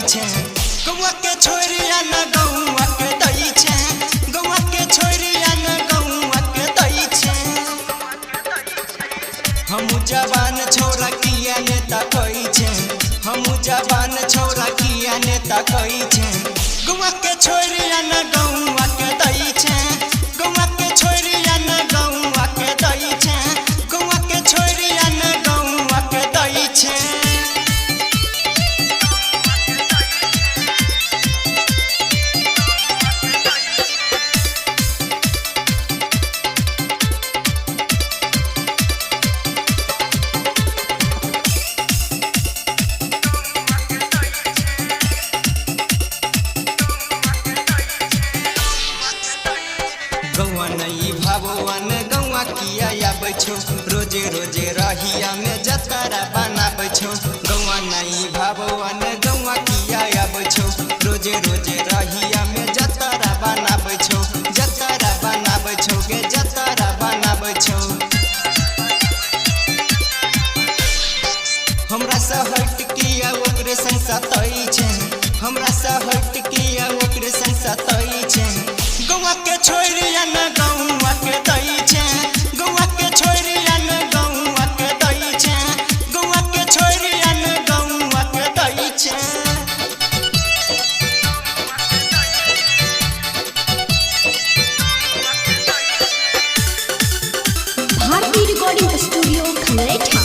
छे गौवा के छोरिया न गौवा के दई छे गौवा के छोरिया न गौवा के दई छे हमू जवान छोरा किया नेता कई छे हमू जवान छोरा किया नेता कई छे गौवा के छोरिया न गौवा के दई छे गौवा के छोरिया न गौवा के दई छे गौवा के छोरिया न गौवा के दई छे गौवा नहीं भगवान गौवा किया आबै छौ रोजे रोजे रहिया में जतरा बनाबै छौ गौवा नहीं भगवान गौवा किया आबै छौ रोजे रोजे रहिया में जतरा बनाबै छौ के जतरा बनाबै छौ हमरा से हट किया ओकरे संग सतई छे हमरा से हट किया ओकरे संग सतई छे गौवा के छोरिया न गौवा के दई छे गौवा के छोरिया न गौवा के दई छे गौवा के छोरिया न गौवा के दई छे भारती रिकॉर्डिंग स्टूडियो खमरेठा।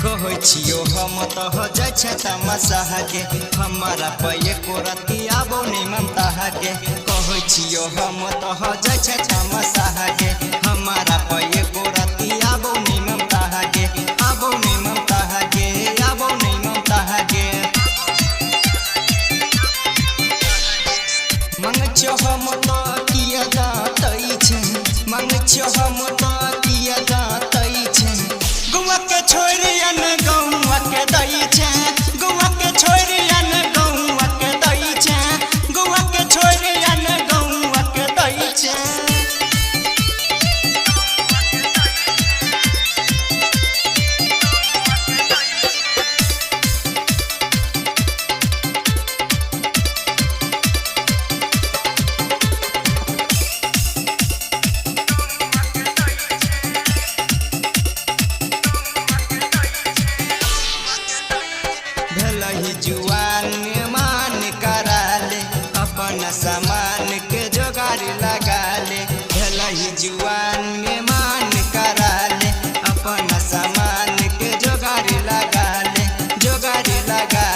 कहै छियो हम तो हो जाय छै तमाशा के हमारा पे एको रति आबो नहीं ममता के कहै छियो हम तो हो जाय छै तमाशा के हमारा पे एको रति आबो नहीं ममता के आबो नहीं ममता के आबो नहीं ममता के मंग छो हम तो किया जातई छे मंग छो हम तो किया जातई छे गौवा के छोरिया न गौवा के दई छे गौवा के छोरिया न गौवा के दई छे गौवा के छोरिया न गौवा के दई छे भलही जुआन मान करा ले अपन सामान के जोगाड़ लगा ले भलही जुआन मान करा ले अपन सामान के जोगाड़ लगा ले जोगाड़ लगा